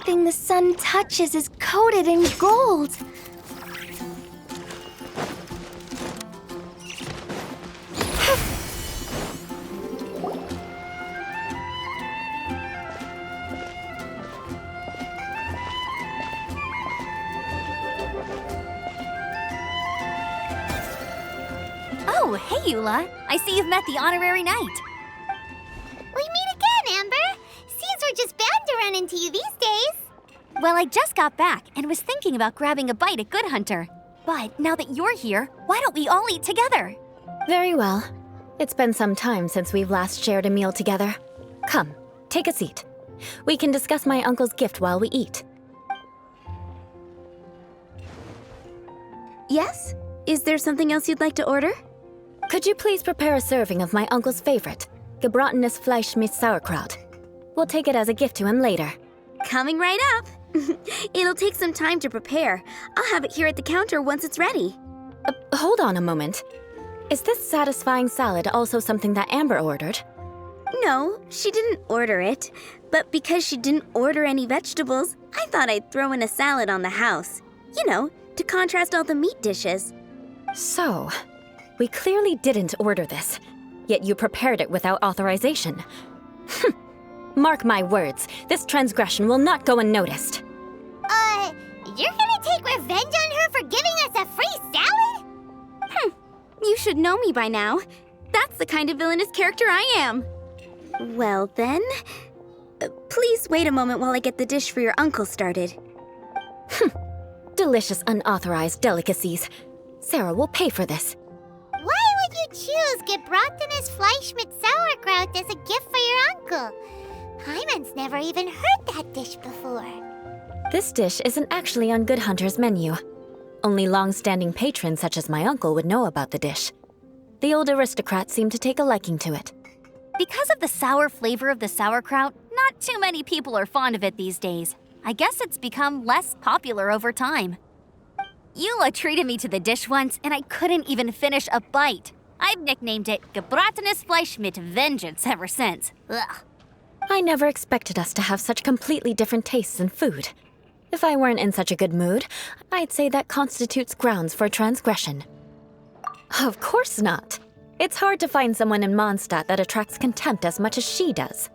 Everything the sun touches is coated in gold. Oh, hey, Eula. I see you've met the honorary knight. We meet again, Amber. Seems we're just bound to run into you these days. Well, I just got back and was thinking about grabbing a bite at Good Hunter. But now that you're here, why don't we all eat together? Very well. It's been some time since we've last shared a meal together. Come, take a seat. We can discuss my uncle's gift while we eat. Yes? Is there something else you'd like to order? Could you please prepare a serving of my uncle's favorite, gebratenes Fleisch mit Sauerkraut? We'll take it as a gift to him later. Coming right up. It'll take some time to prepare. I'll have it here at the counter once it's ready. Hold on a moment. Is this satisfying salad also something that Amber ordered? No, she didn't order it. But because she didn't order any vegetables, I thought I'd throw in a salad on the house. You know, to contrast all the meat dishes. So, we clearly didn't order this, yet you prepared it without authorization. Mark my words, this transgression will not go unnoticed. You're gonna take revenge on her for giving us a free salad? You should know me by now. That's the kind of villainous character I am. Well then, please wait a moment while I get the dish for your uncle started. Delicious unauthorized delicacies. Sarah will pay for this. Why would you choose gebratenes Fleisch mit Sauerkraut as a gift for your uncle? Hyman's never even heard that dish before. This dish isn't actually on Good Hunter's menu. Only long-standing patrons such as my uncle would know about the dish. The old aristocrat seemed to take a liking to it. Because of the sour flavor of the sauerkraut, not too many people are fond of it these days. I guess it's become less popular over time. Eula treated me to the dish once, and I couldn't even finish a bite. I've nicknamed it gebratenes Fleisch mit Vengeance ever since. Ugh. I never expected us to have such completely different tastes in food. If I weren't in such a good mood, I'd say that constitutes grounds for transgression. Of course not. It's hard to find someone in Mondstadt that attracts contempt as much as she does.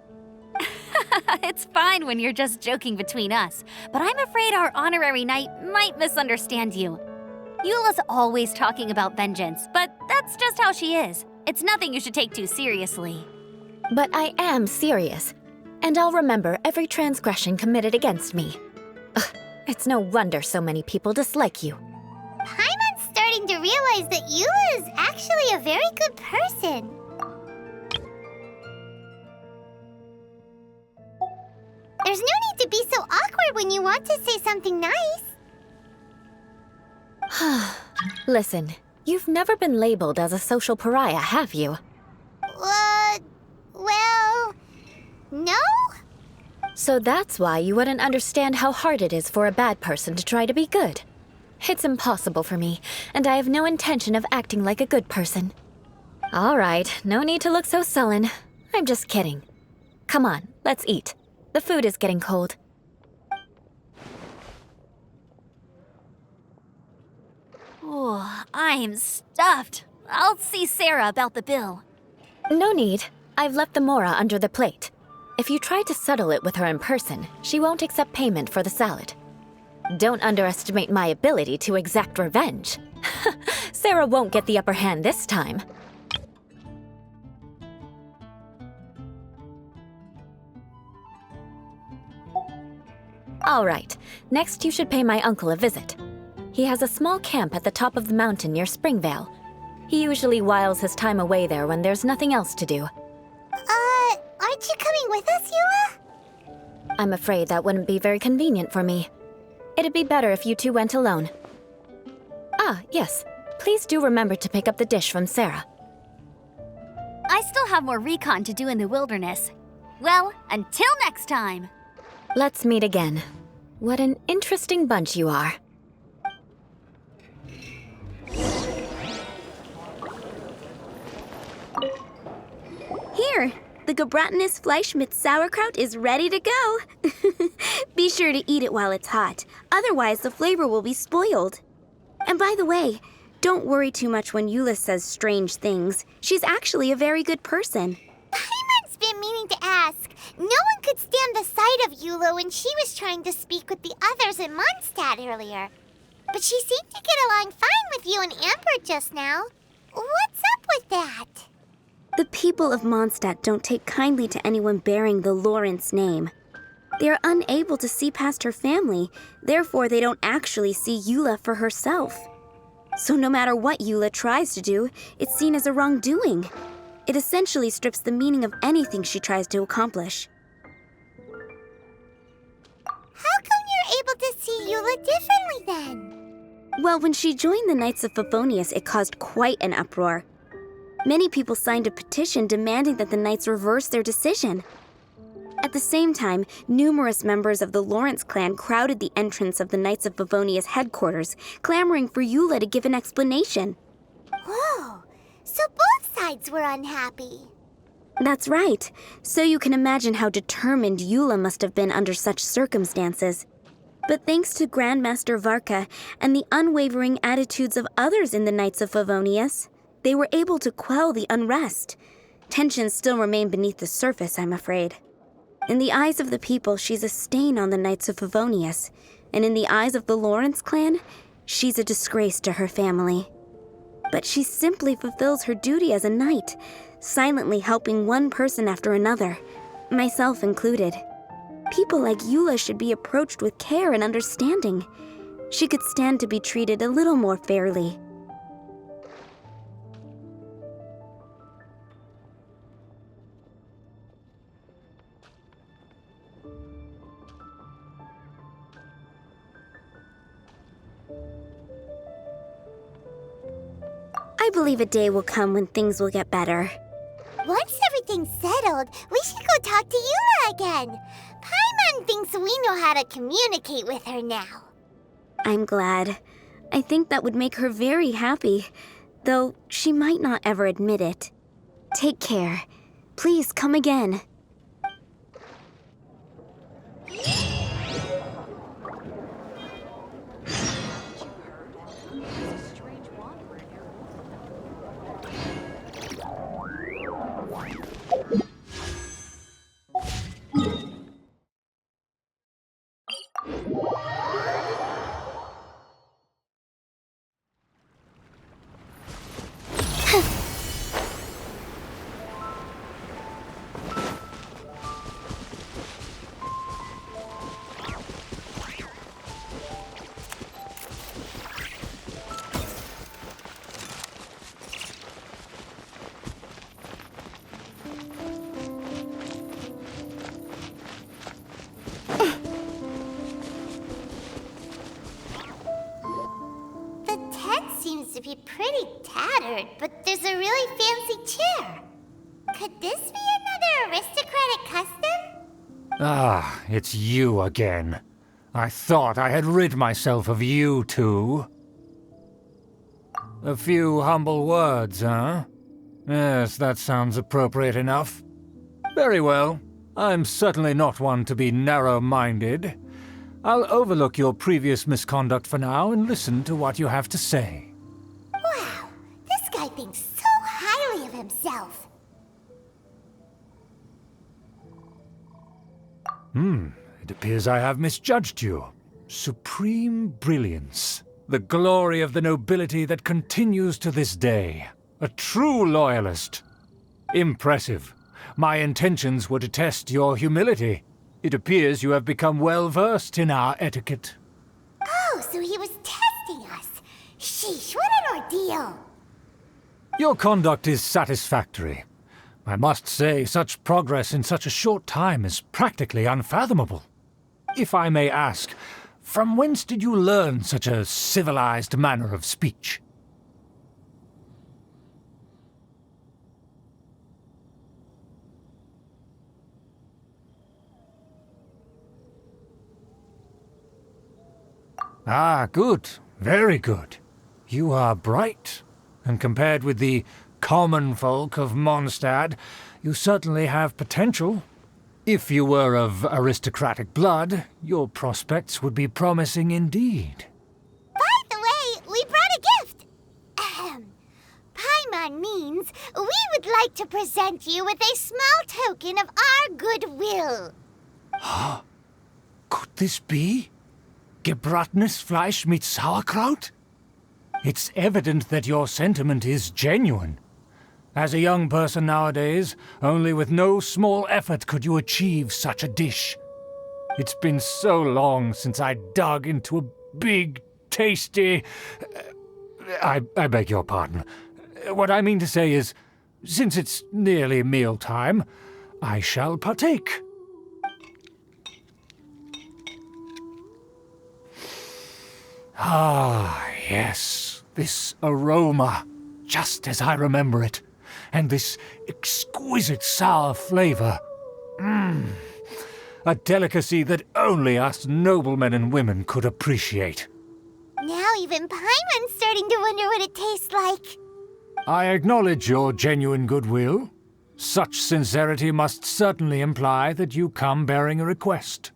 It's fine when you're just joking between us, but I'm afraid our honorary knight might misunderstand you. Eula's always talking about vengeance, but that's just how she is. It's nothing you should take too seriously. But I am serious, and I'll remember every transgression committed against me. Ugh, it's no wonder so many people dislike you. Hyman's starting to realize that Eula is actually a very good person. There's no need to be so awkward when you want to say something nice. Listen, you've never been labeled as a social pariah, have you? Well, no? So that's why you wouldn't understand how hard it is for a bad person to try to be good. It's impossible for me, and I have no intention of acting like a good person. All right, no need to look so sullen. I'm just kidding. Come on, let's eat. The food is getting cold. Oh, I'm stuffed. I'll see Sarah about the bill. No need. I've left the mora under the plate. If you try to settle it with her in person, she won't accept payment for the salad. Don't underestimate my ability to exact revenge. Sarah won't get the upper hand this time. All right, next you should pay my uncle a visit. He has a small camp at the top of the mountain near Springvale. He usually whiles his time away there when there's nothing else to do. Aren't you coming with us, Eula? I'm afraid that wouldn't be very convenient for me. It'd be better if you two went alone. Ah, yes. Please do remember to pick up the dish from Sarah. I still have more recon to do in the wilderness. Well, until next time. Let's meet again. What an interesting bunch you are. Here, The Gebratenes Fleischmitz sauerkraut is ready to go. Be sure to eat it while it's hot. Otherwise, the flavor will be spoiled. And by the way, don't worry too much when Eula says strange things. She's actually a very good person. Paimon's been meaning to ask. No one could stand the sight of Eula when she was trying to speak with the others in Mondstadt earlier. But she seemed to get along fine with you and Amber just now. What's up with that? The people of Mondstadt don't take kindly to anyone bearing the Lawrence name. They are unable to see past her family, therefore they don't actually see Eula for herself. So no matter what Eula tries to do, it's seen as a wrongdoing. It essentially strips the meaning of anything she tries to accomplish. How come you're able to see Eula differently then? Well, when she joined the Knights of Favonius, it caused quite an uproar. Many people signed a petition demanding that the Knights reverse their decision. At the same time, numerous members of the Lawrence clan crowded the entrance of the Knights of Favonius headquarters, clamoring for Eula to give an explanation. Whoa, so both sides were unhappy. That's right. So you can imagine how determined Eula must have been under such circumstances. But thanks to Grandmaster Varka and the unwavering attitudes of others in the Knights of Favonius, they were able to quell the unrest. Tensions still remain beneath the surface, I'm afraid. In the eyes of the people, she's a stain on the Knights of Favonius, and in the eyes of the Lawrence clan, she's a disgrace to her family. But she simply fulfills her duty as a knight, silently helping one person after another, myself included. People like Eula should be approached with care and understanding. She could stand to be treated a little more fairly. I believe a day will come when things will get better. Once everything's settled, we should go talk to Eula again. Paimon thinks we know how to communicate with her now. I'm glad. I think that would make her very happy, though she might not ever admit it. Take care. Please come again. To be pretty tattered, but there's a really fancy chair. Could this be another aristocratic custom? Ah, it's you again. I thought I had rid myself of you two. A few humble words, huh? Yes, that sounds appropriate enough. Very well. I'm certainly not one to be narrow-minded. I'll overlook your previous misconduct for now and listen to what you have to say. Wow, this guy thinks so highly of himself. It appears I have misjudged you. Supreme brilliance. The glory of the nobility that continues to this day. A true loyalist. Impressive. My intentions were to test your humility. It appears you have become well-versed in our etiquette. Oh, so he was testing us. Sheesh, what an ordeal. Your conduct is satisfactory. I must say, such progress in such a short time is practically unfathomable. If I may ask, from whence did you learn such a civilized manner of speech? Ah, good. Very good. You are bright, and compared with the common folk of Mondstadt, You certainly have potential. If you were of aristocratic blood, your prospects would be promising indeed. By the way, we brought a gift. Ahem. Paimon means we would like to present you with a small token of our goodwill. Could this be? Gebratenes Fleisch mit Sauerkraut? It's evident that your sentiment is genuine. As a young person nowadays, only with no small effort could you achieve such a dish. It's been so long since I dug into a big, tasty... I beg your pardon. What I mean to say is, since it's nearly mealtime, I shall partake. Ah, yes, this aroma, just as I remember it. And this exquisite sour flavor. A delicacy that only us noblemen and women could appreciate. Now even Paimon's starting to wonder what it tastes like. I acknowledge your genuine goodwill. Such sincerity must certainly imply that you come bearing a request.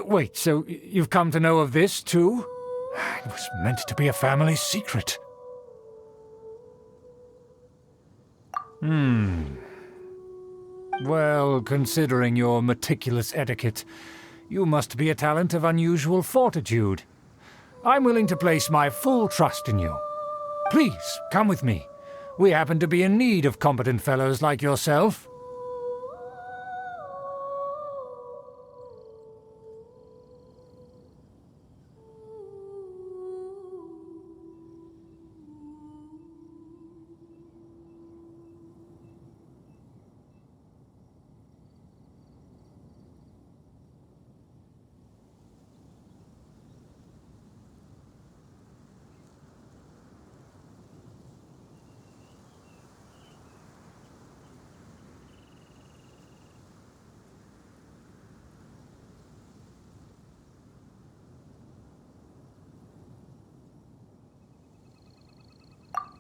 Wait, so you've come to know of this, too? It was meant to be a family secret. Well, considering your meticulous etiquette, you must be a talent of unusual fortitude. I'm willing to place my full trust in you. Please, come with me. We happen to be in need of competent fellows like yourself.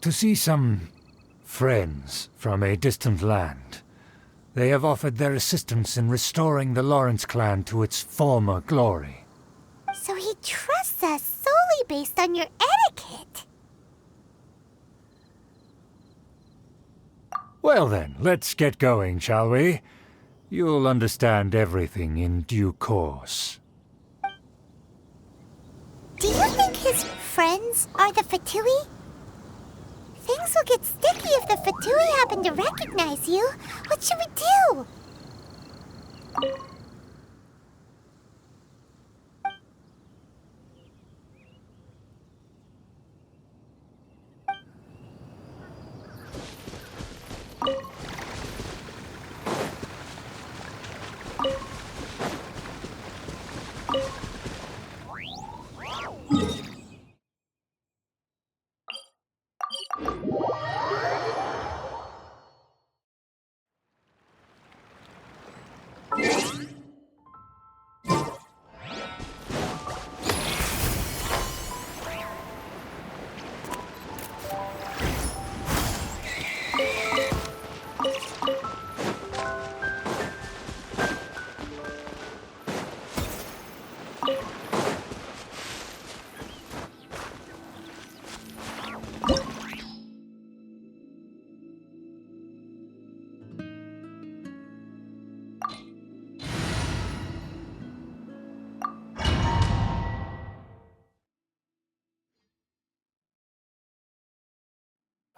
To see some friends from a distant land. They have offered their assistance in restoring the Lawrence clan to its former glory. So he trusts us solely based on your etiquette. Well then, let's get going, shall we? You'll understand everything in due course. Do you think his friends are the Fatui? Things will get sticky if the Fatui happen to recognize you. What should we do?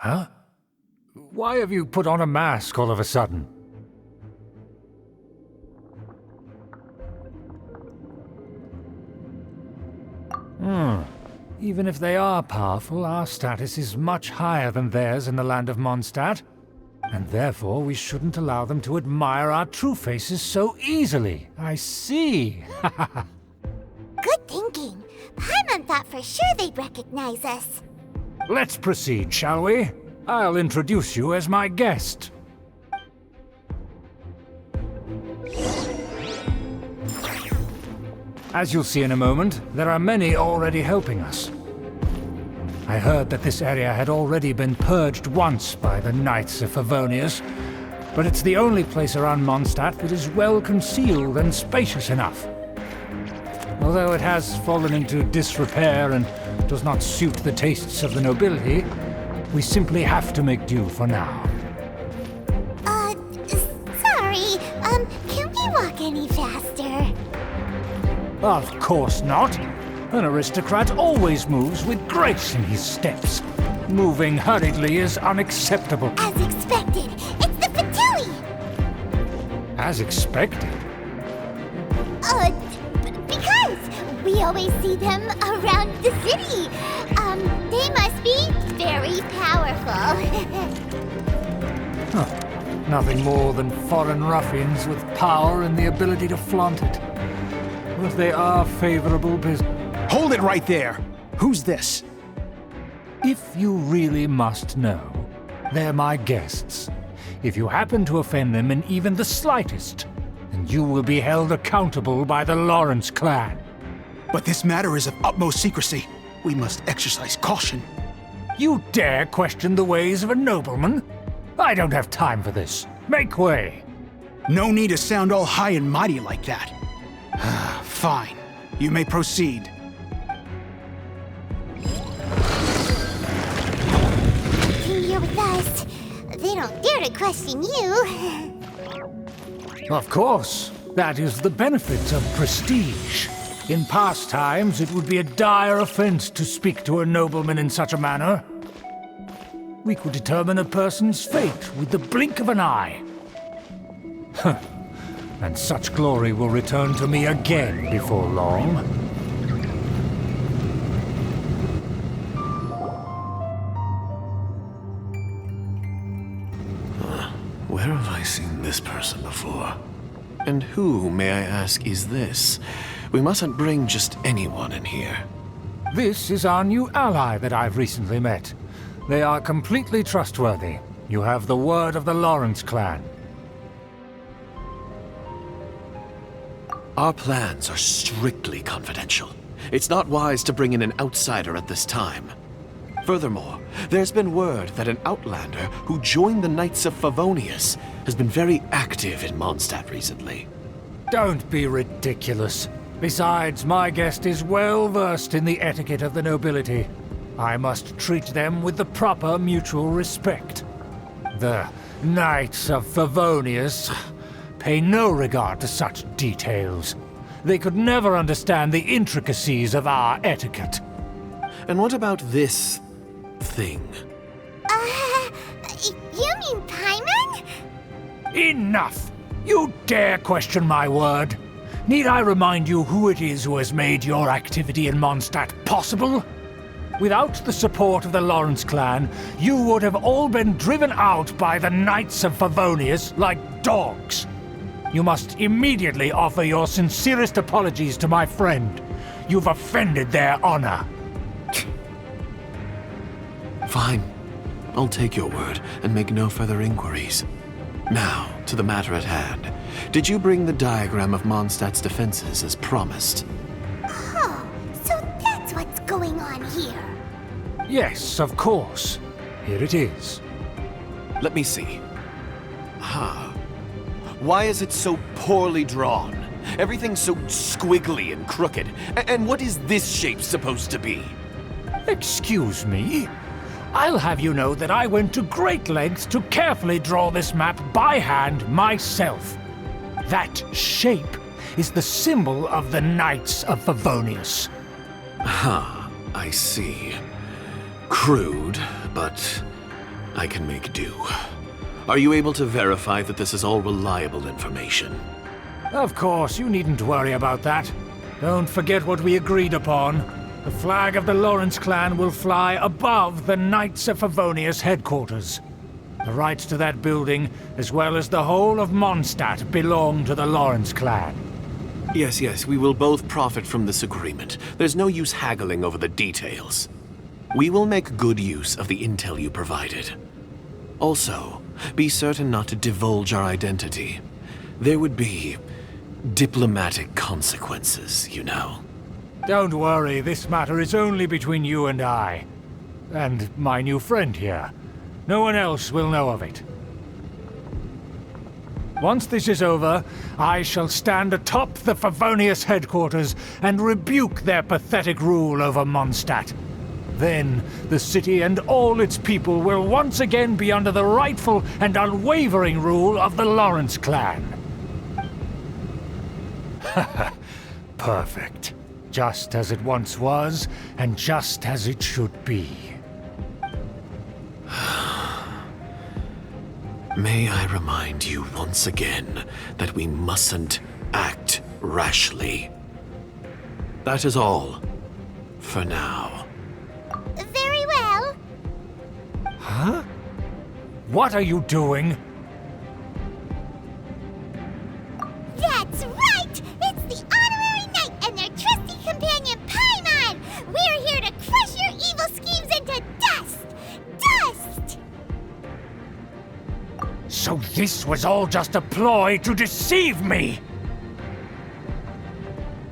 Huh? Why have you put on a mask all of a sudden? Even if they are powerful, our status is much higher than theirs in the land of Mondstadt. And therefore we shouldn't allow them to admire our true faces so easily. I see. Good thinking. Paimon thought for sure they'd recognize us. Let's proceed, shall we? I'll introduce you as my guest. As you'll see in a moment, there are many already helping us. I heard that this area had already been purged once by the Knights of Favonius, but it's the only place around Mondstadt that is well concealed and spacious enough. Although it has fallen into disrepair and does not suit the tastes of the nobility, we simply have to make do for now. Sorry, can we walk any faster? Of course not. An aristocrat always moves with grace in his steps. Moving hurriedly is unacceptable. As expected, it's the Fatui! As expected? Because we always see them around the city. They must be very powerful. Nothing more than foreign ruffians with power and the ability to flaunt it. But they are favorable business. Hold it right there! Who's this? If you really must know, they're my guests. If you happen to offend them in even the slightest, then you will be held accountable by the Lawrence clan. But this matter is of utmost secrecy. We must exercise caution. You dare question the ways of a nobleman? I don't have time for this. Make way! No need to sound all high and mighty like that. Fine. You may proceed. You're with us. They don't dare to question you. Of course. That is the benefit of prestige. In past times, it would be a dire offense to speak to a nobleman in such a manner. We could determine a person's fate with the blink of an eye. And such glory will return to me again before long. Where have I seen this person before? And who, may I ask, is this? We mustn't bring just anyone in here. This is our new ally that I've recently met. They are completely trustworthy. You have the word of the Lawrence clan. Our plans are strictly confidential. It's not wise to bring in an outsider at this time. Furthermore, there's been word that an outlander who joined the Knights of Favonius has been very active in Mondstadt recently. Don't be ridiculous. Besides, my guest is well versed in the etiquette of the nobility. I must treat them with the proper mutual respect. The Knights of Favonius pay no regard to such details. They could never understand the intricacies of our etiquette. And what about this thing? You mean Paimon? Enough! You dare question my word? Need I remind you who it is who has made your activity in Mondstadt possible? Without the support of the Lawrence clan, you would have all been driven out by the Knights of Favonius like dogs. You must immediately offer your sincerest apologies to my friend. You've offended their honor. Fine. I'll take your word and make no further inquiries. Now, to the matter at hand. Did you bring the diagram of Mondstadt's defenses as promised? Oh, so that's what's going on here. Yes, of course. Here it is. Let me see. Why is it so poorly drawn? Everything's so squiggly and crooked. And what is this shape supposed to be? Excuse me? I'll have you know that I went to great lengths to carefully draw this map by hand myself. That shape is the symbol of the Knights of Favonius. I see. Crude, but I can make do. Are you able to verify that this is all reliable information? Of course, you needn't worry about that. Don't forget what we agreed upon. The flag of the Lawrence clan will fly above the Knights of Favonius headquarters. The rights to that building, as well as the whole of Mondstadt, belong to the Lawrence clan. Yes, we will both profit from this agreement. There's no use haggling over the details. We will make good use of the intel you provided. Also, be certain not to divulge our identity. There would be diplomatic consequences, you know. Don't worry, this matter is only between you and I. And my new friend here. No one else will know of it. Once this is over, I shall stand atop the Favonius headquarters and rebuke their pathetic rule over Mondstadt. Then, the city and all its people will once again be under the rightful and unwavering rule of the Lawrence clan. Perfect. Just as it once was, and just as it should be. May I remind you once again that we mustn't act rashly. That is all. For now. Very well. Huh? What are you doing? That's right! It's the honorary knight and their trusty companion Paimon! We're here to crush your evil schemes into dust! Dust! So this was all just a ploy to deceive me!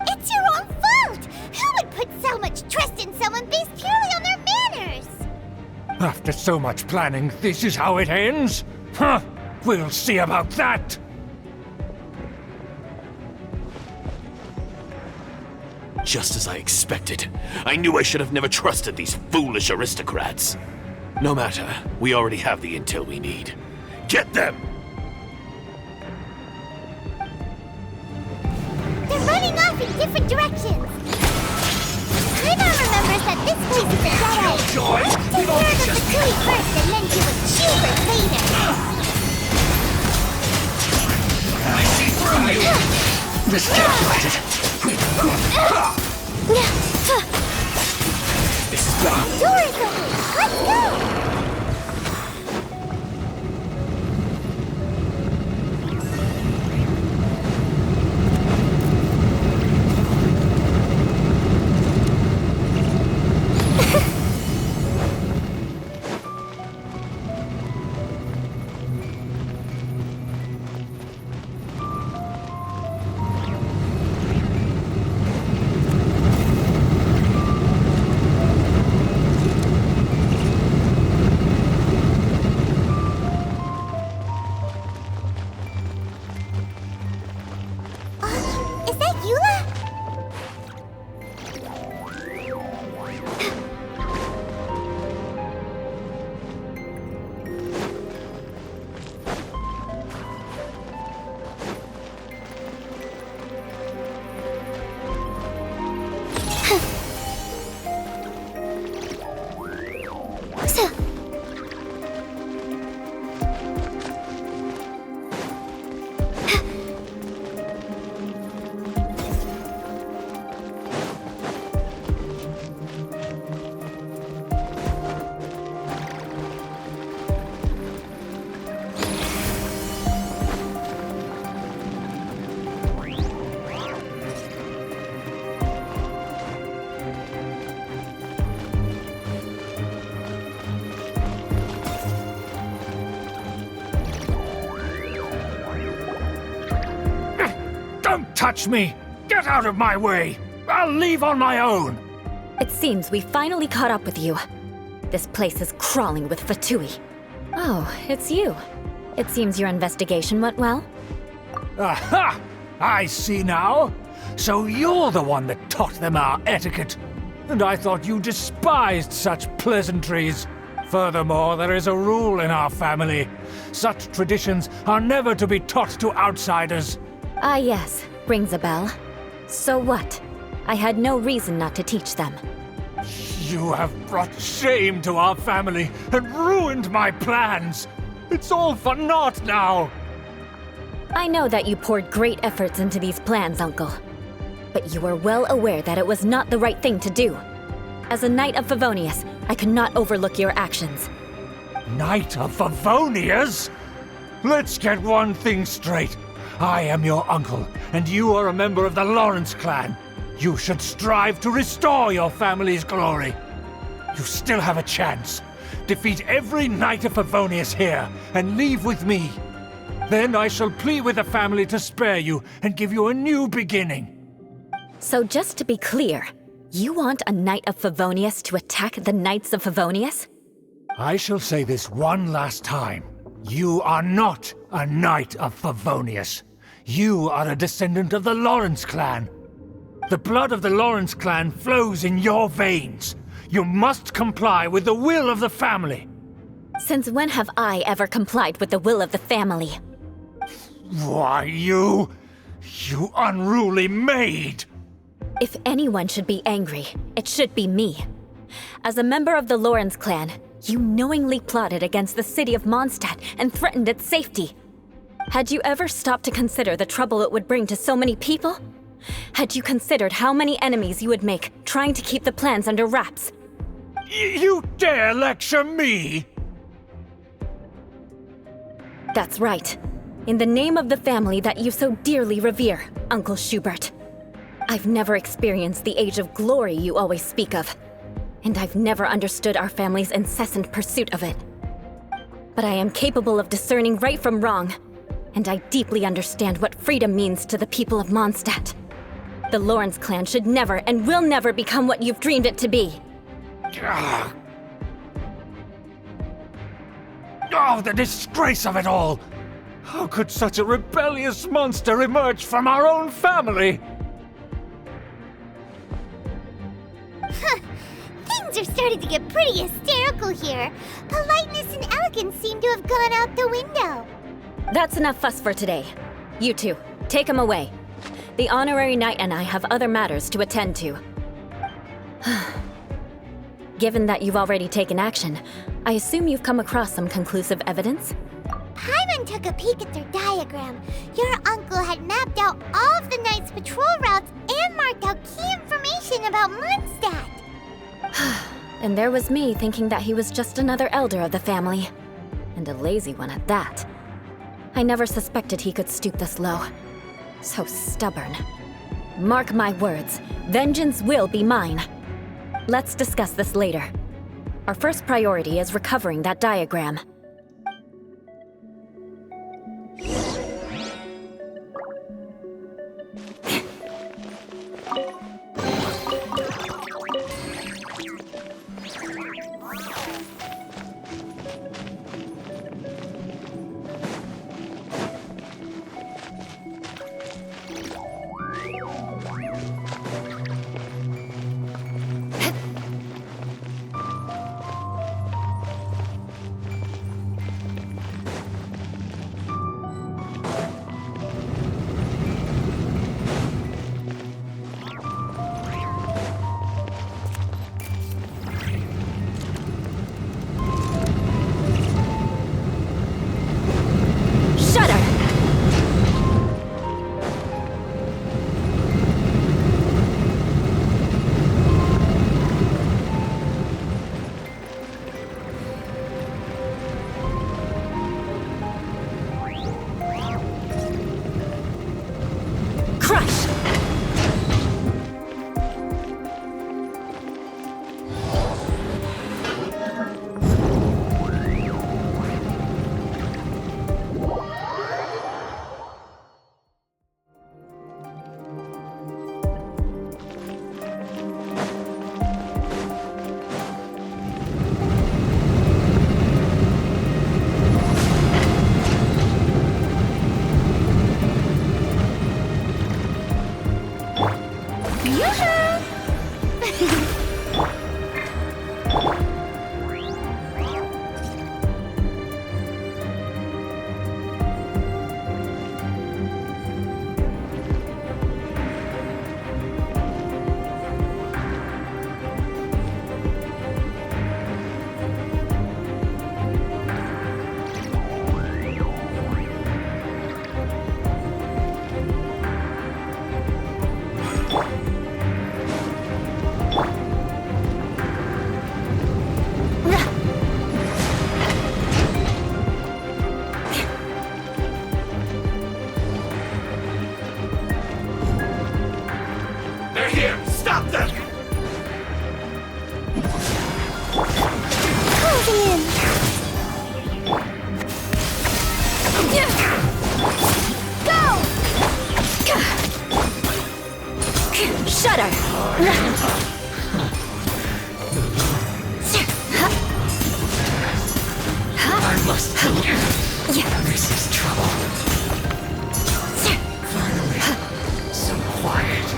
It's your own fault! Who would put so much trust in someone based purely on their manners? After so much planning, this is how it ends? Huh! We'll see about that! Just as I expected. I knew I should have never trusted these foolish aristocrats. No matter, we already have the intel we need. Get them! They're running off in different directions. Paimon remembers that this place is a dead end. Let's take care of the Fatui first and then deal with Schubert later. I see through you! This calculated! This is bad. Door is open! Let's go! Is that Eula? Don't touch me! Get out of my way! I'll leave on my own! It seems we finally caught up with you. This place is crawling with Fatui. Oh, it's you. It seems your investigation went well. Aha! I see now! So you're the one that taught them our etiquette. And I thought you despised such pleasantries. Furthermore, there is a rule in our family. Such traditions are never to be taught to outsiders. Ah yes, rings a bell. So what? I had no reason not to teach them. You have brought shame to our family and ruined my plans. It's all for naught now. I know that you poured great efforts into these plans, Uncle. But you were well aware that it was not the right thing to do. As a Knight of Favonius, I could not overlook your actions. Knight of Favonius? Let's get one thing straight. I am your uncle, and you are a member of the Lawrence clan. You should strive to restore your family's glory. You still have a chance. Defeat every Knight of Favonius here, and leave with me. Then I shall plead with the family to spare you and give you a new beginning. So just to be clear, you want a Knight of Favonius to attack the Knights of Favonius? I shall say this one last time. You are not a Knight of Favonius. You are a descendant of the Lawrence clan. The blood of the Lawrence clan flows in your veins. You must comply with the will of the family. Since when have I ever complied with the will of the family? Why, you unruly maid! If anyone should be angry, it should be me. As a member of the Lawrence clan, you knowingly plotted against the city of Mondstadt and threatened its safety. Had you ever stopped to consider the trouble it would bring to so many people? Had you considered how many enemies you would make trying to keep the plans under wraps? You dare lecture me? That's right. In the name of the family that you so dearly revere, Uncle Schubert. I've never experienced the age of glory you always speak of, and I've never understood our family's incessant pursuit of it. But I am capable of discerning right from wrong, and I deeply understand what freedom means to the people of Mondstadt. The Lawrence clan should never and will never become what you've dreamed it to be. Oh, the disgrace of it all! How could such a rebellious monster emerge from our own family? Things are starting to get pretty hysterical here. Politeness and elegance seem to have gone out the window. That's enough fuss for today. You two, take him away. The honorary knight and I have other matters to attend to. Given that you've already taken action, I assume you've come across some conclusive evidence? Paimon took a peek at their diagram. Your uncle had mapped out all of the Knight's patrol routes and marked out key information about Mondstadt. And there was me thinking that he was just another elder of the family. And a lazy one at that. I never suspected he could stoop this low. So stubborn. Mark my words, vengeance will be mine. Let's discuss this later. Our first priority is recovering that diagram. Closing in. Shudder! I must kill you. This is trouble. Finally, some quiet.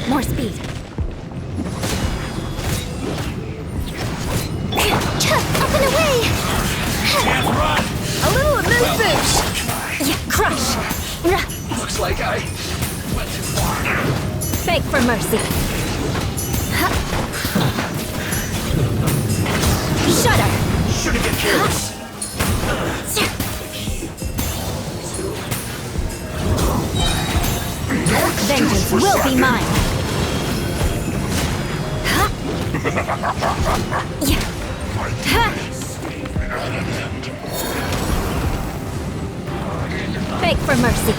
More speed. Up and away! A little move boost. Yeah, crush. Looks like I went too far. Beg for mercy. Shudder. Shouldn't get careless. Vengeance will be mine. Yeah. Beg for mercy.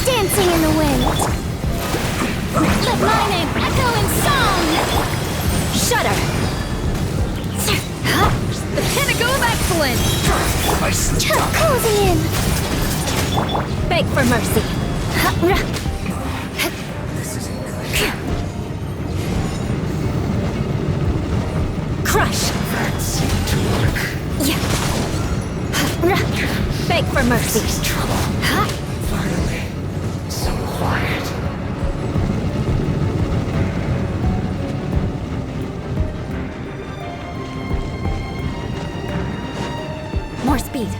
Dancing in the wind. Let my name echo in song! Shudder. The pinnacle of excellence! Cozy in. Beg for mercy. Crush. Yeah. Beg for mercy. Finally, some quiet. More speed.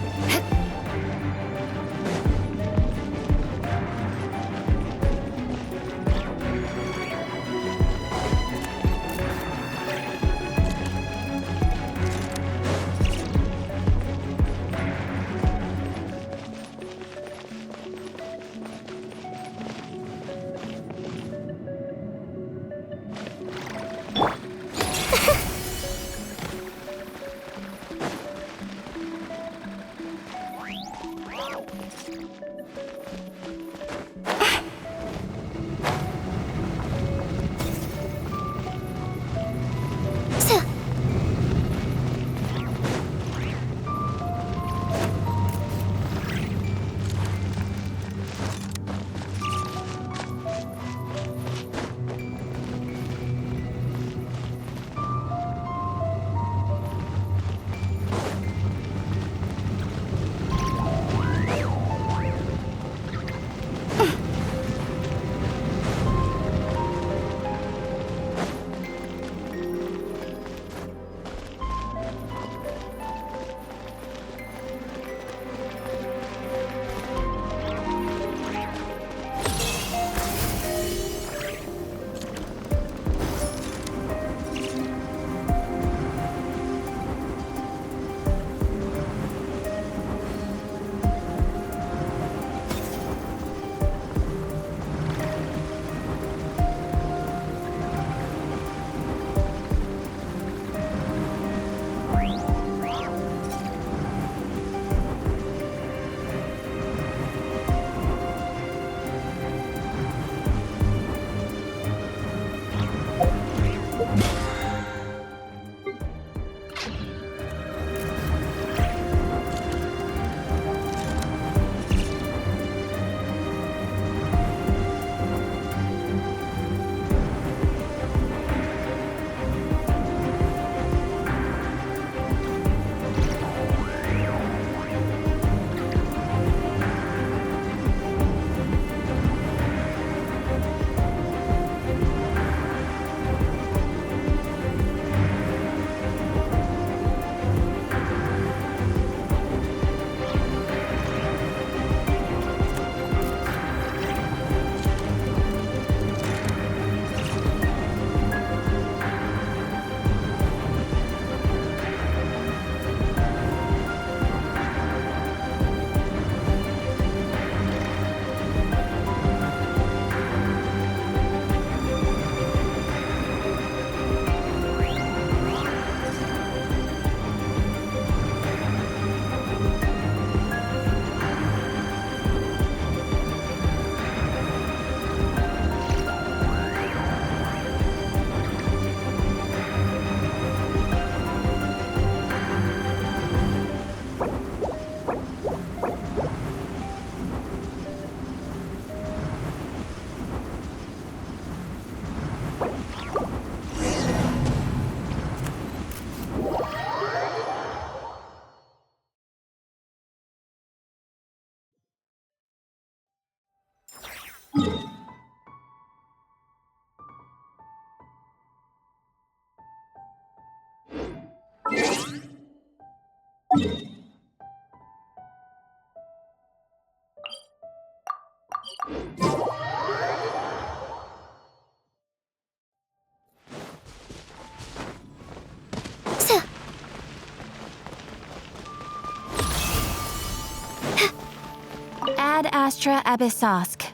Ad Astra Abyssosk.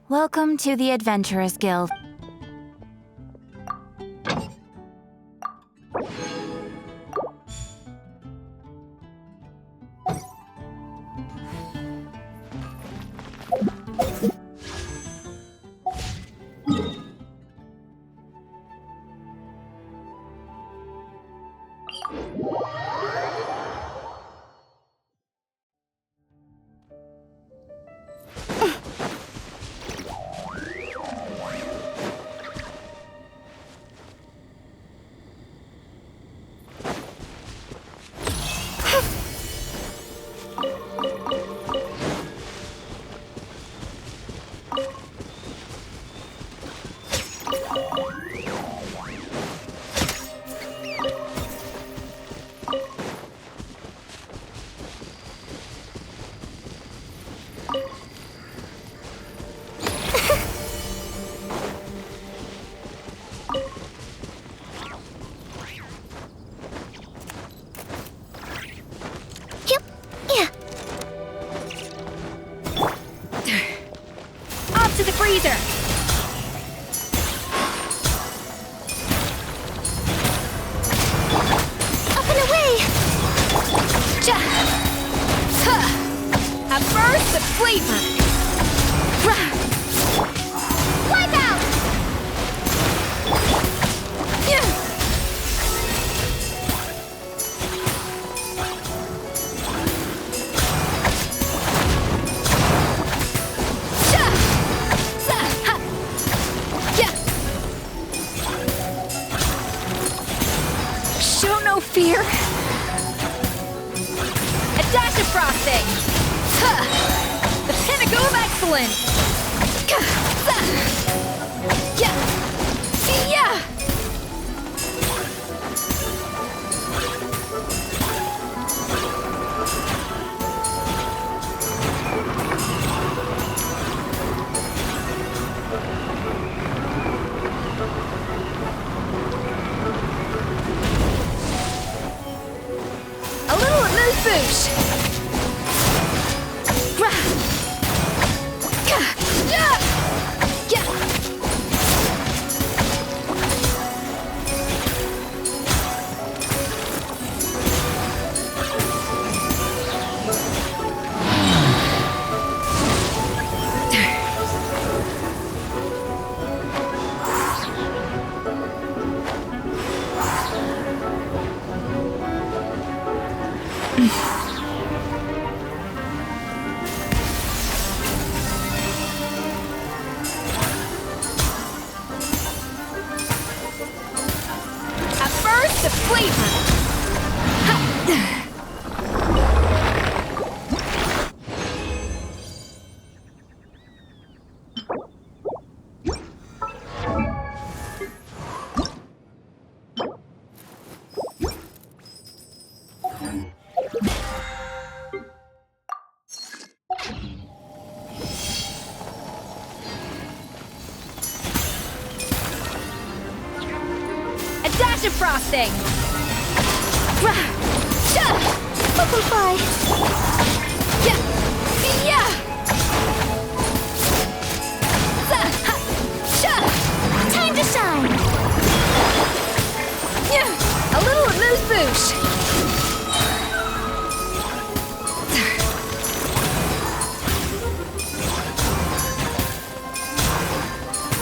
Welcome to the Adventurers Guild. To the freezer! Up and away! A burst of flavor! Wipe out! Show no fear. A dash of frosting! The pinnacle of excellence! A little amuse bouche! A burst of flavor! A dash of frosting! Butterfly! Time to shine! A little amuse bouche!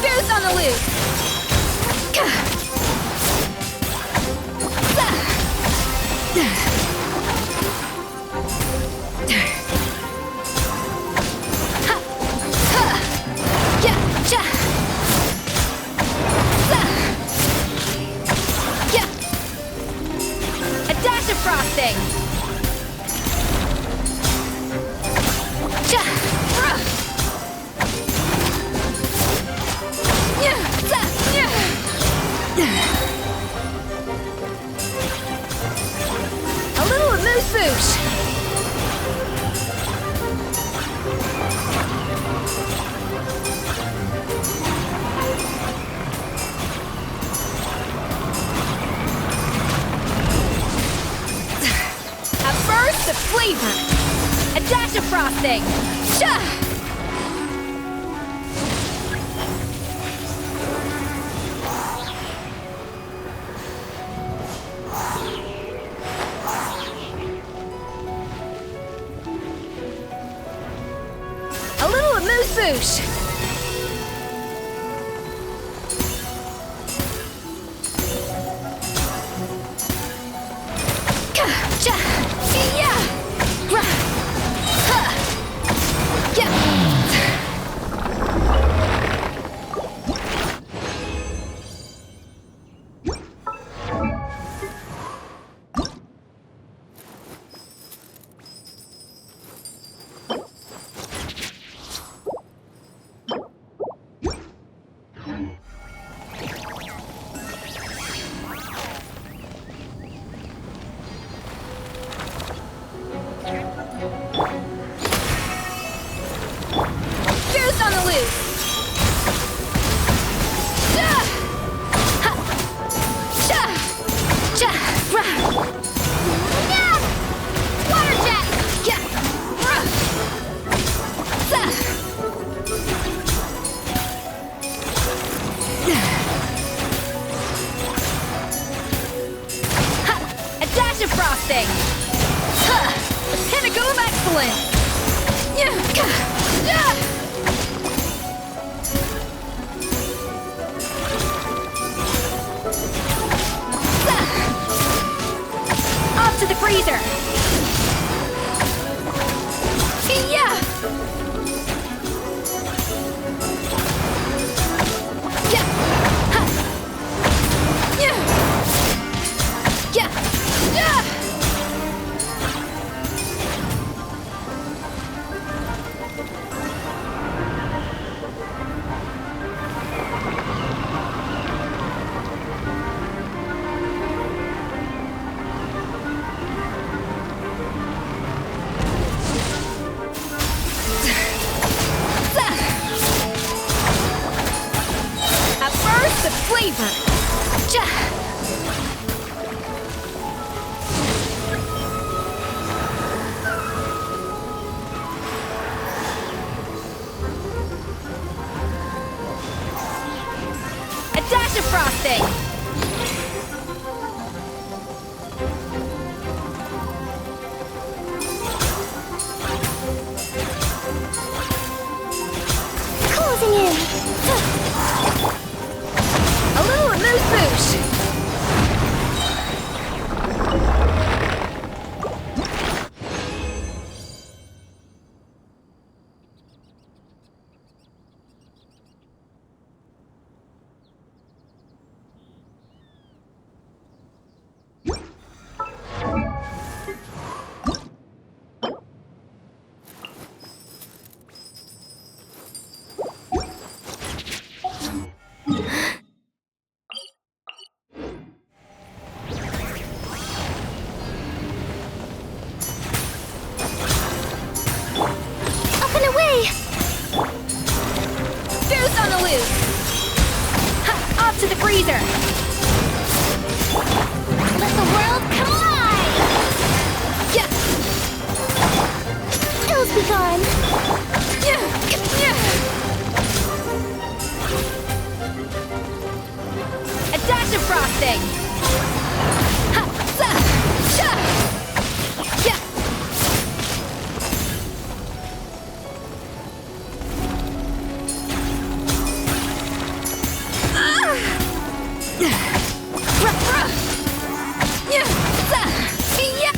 Goose on the loose! A dash of frosting! frosting! Shah! A little amuse-bouche! Frosting! The pinnacle of excellence! Off to the freezer! Flavor! A dash of frosting! Closing in. A little amuse-bouche! Off to the freezer! Let the world collide! Yeah! Ills be gone! A dash of frosting!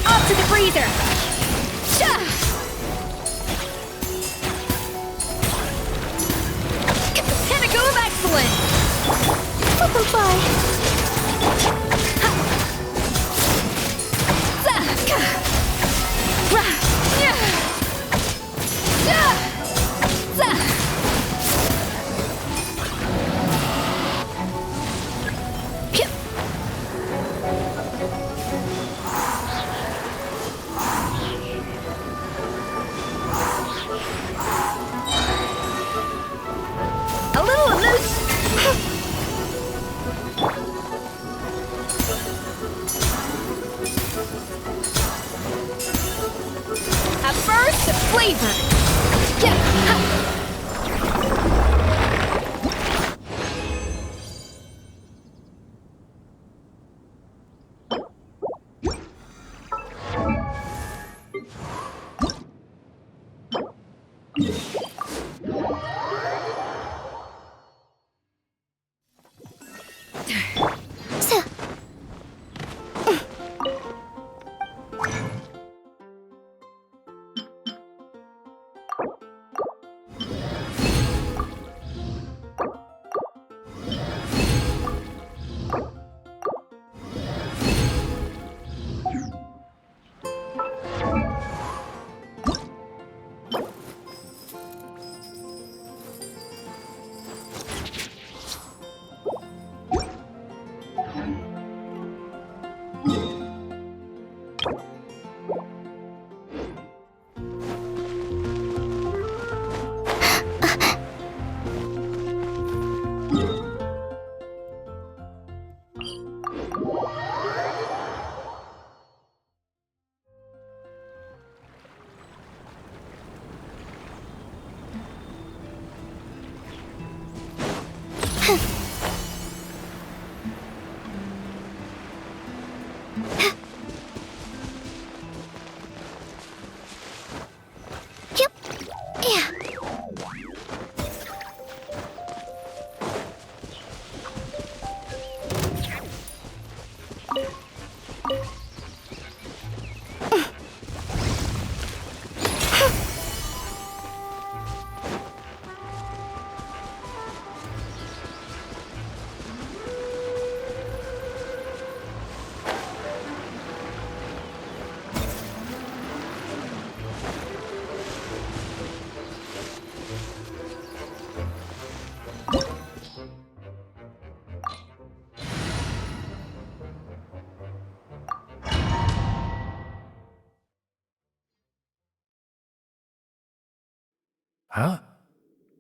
Off to the freezer! Pinnacle of excellence! Let them fly! A burst of flavor! Huh?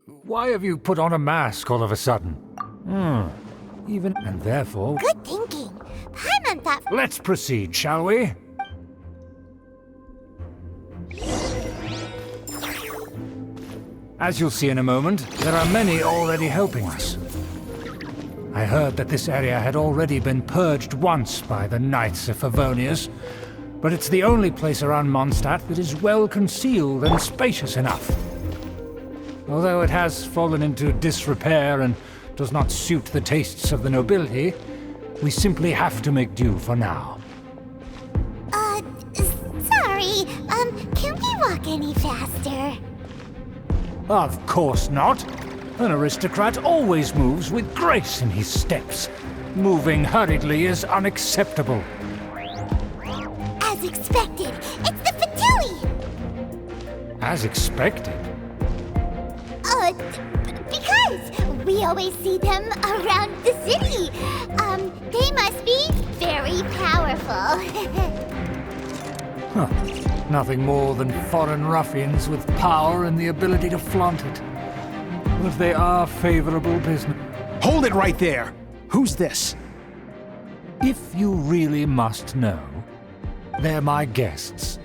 Why have you put on a mask all of a sudden? Even... and therefore... Good thinking. Paimon thought... Let's proceed, shall we? As you'll see in a moment, there are many already helping us. I heard that this area had already been purged once by the Knights of Favonius, but it's the only place around Mondstadt that is well concealed and spacious enough. Although it has fallen into disrepair and does not suit the tastes of the nobility, we simply have to make do for now. Sorry, can we walk any faster? Of course not. An aristocrat always moves with grace in his steps. Moving hurriedly is unacceptable. As expected, it's the Fatui! As expected? Because we always see them around the city. They must be very powerful. Huh. Nothing more than foreign ruffians with power and the ability to flaunt it. But they are favorable business. Hold it right there! Who's this? If you really must know, they're my guests.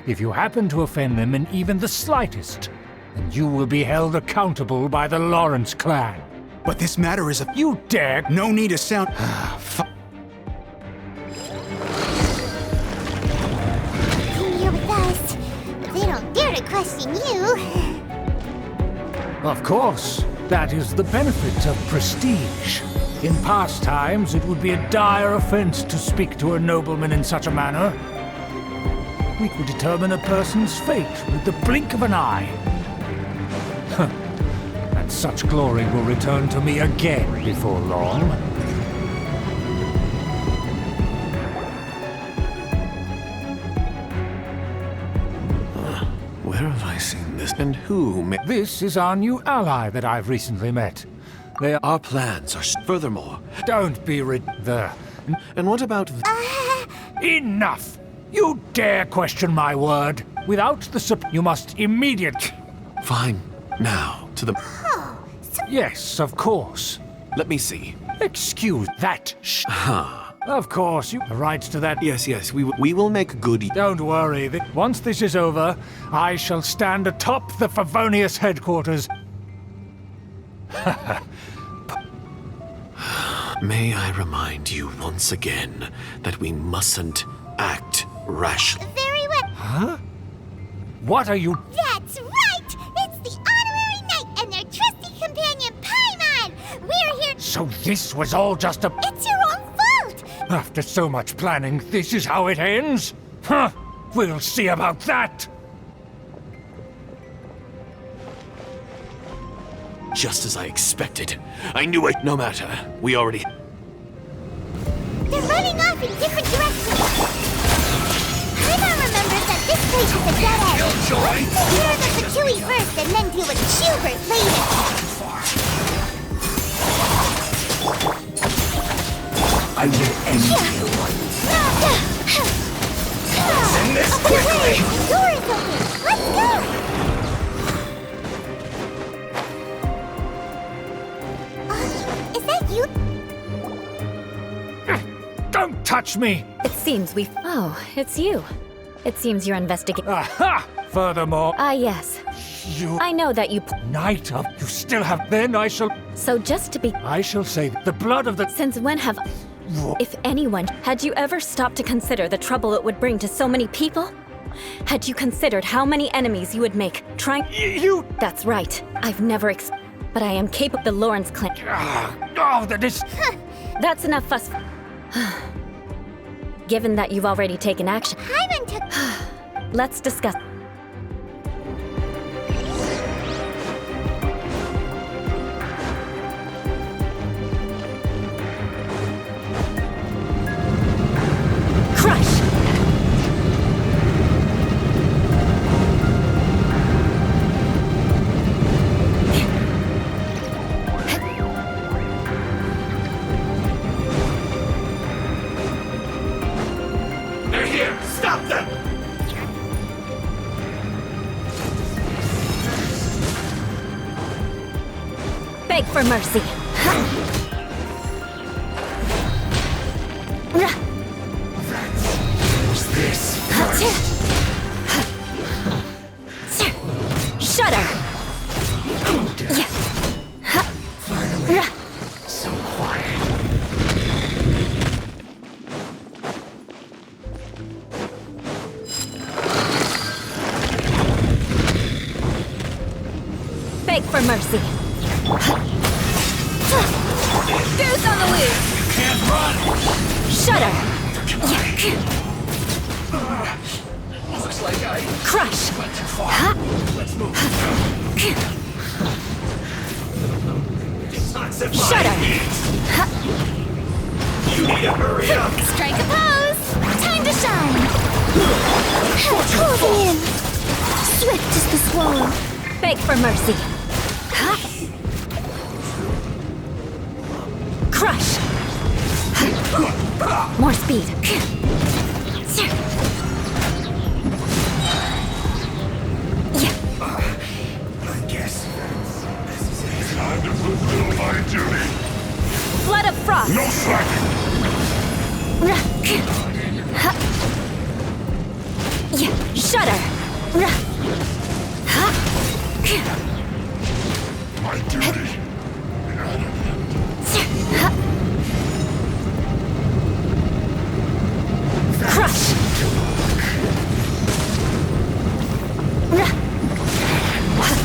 If you happen to offend them in even the slightest, then you will be held accountable by the Lawrence clan. But this matter is a... You dare... No need to sound... Come here with us. They don't dare to question you. Of course, that is the benefit of prestige. In past times, it would be a dire offense to speak to a nobleman in such a manner. We could determine a person's fate with the blink of an eye. And such glory will return to me again before long. Where have I seen this? And who may... This is our new ally that I've recently met. They are... Our plans are... Furthermore... Don't be there. And what about... Enough! You dare question my word? Without the you must immediately... Fine. Now, to the... Yes, of course. Let me see. Excuse that Of course, you have the rights to that. Yes, we will make good... Don't worry. Once this is over, I shall stand atop the Favonius headquarters. May I remind you once again that we mustn't act rashly. Very well. Huh? What are you... That's right! It's the honorary knight and their trusty companion, Paimon! We're here... So this was all just a... It's your own fault! After so much planning, this is how it ends? Huh! We'll see about that! Just as I expected. I knew it. No matter. We already... They're running off in different directions. Paimon remembers that this place is a dead end. Let's take care of the Fatui first and then deal with Schubert later. I will end you. Send this quickly! The door is open. Let's go! Is that you? Don't touch me! It seems we... Oh, it's you. It seems you're investigating... Aha! Furthermore... yes. You... I know that you... Knight of... You still have... Then I shall... So just to be... I shall say the blood of the... Since when have... If anyone... Had you ever stopped to consider the trouble it would bring to so many people? Had you considered how many enemies you would make, trying... You... That's right. I've never But I am capable... The Lawrence clan... Oh, that is... That's enough fuss... Given that you've already taken action... Paimon took... Let's discuss... Crush! They're here! Stop them! Beg for mercy. This Shudder. so quiet. Beg for mercy. Goose on the loose. Can't run. Shudder. Looks like I Crush. went too far. Let's move. Detoxify. Shudder. You need to hurry up. Strike a pose! Time to shine! Pull them in. Swift as the swallow. Beg for mercy. Crush. More speed. I guess this is it. Time to fulfill my duty. Flood of frost. No slacking. Shudder. My duty. Crush.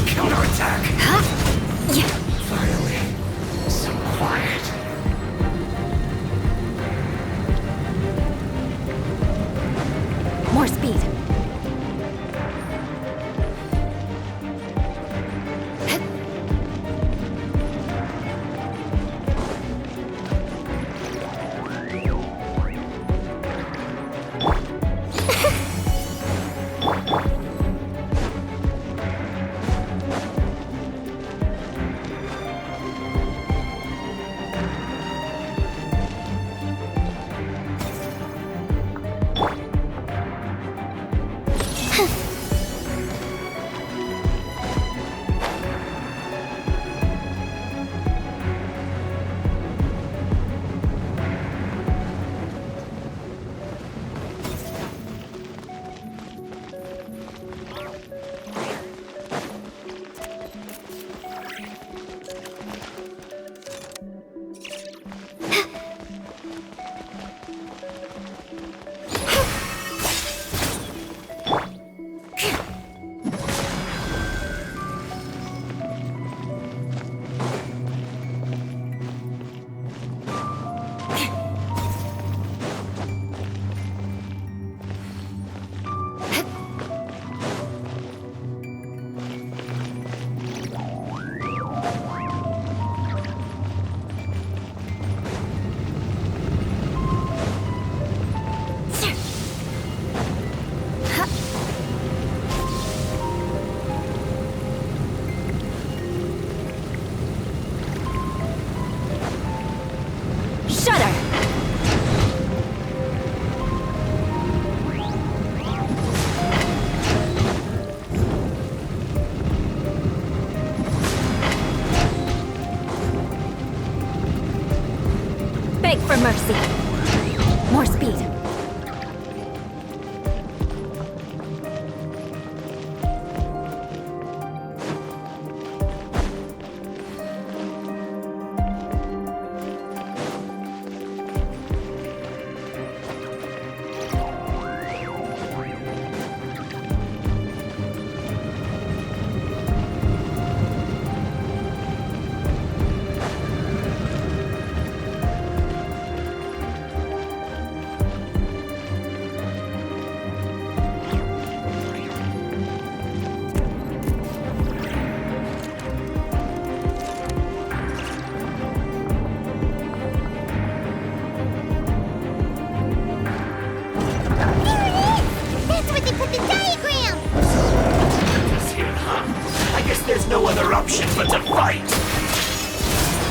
Counterattack. Yeah. Finally, so quiet. More speed. Beg for mercy. More speed. That's where they put the diagram! He's here, huh? I guess there's no other option but to fight.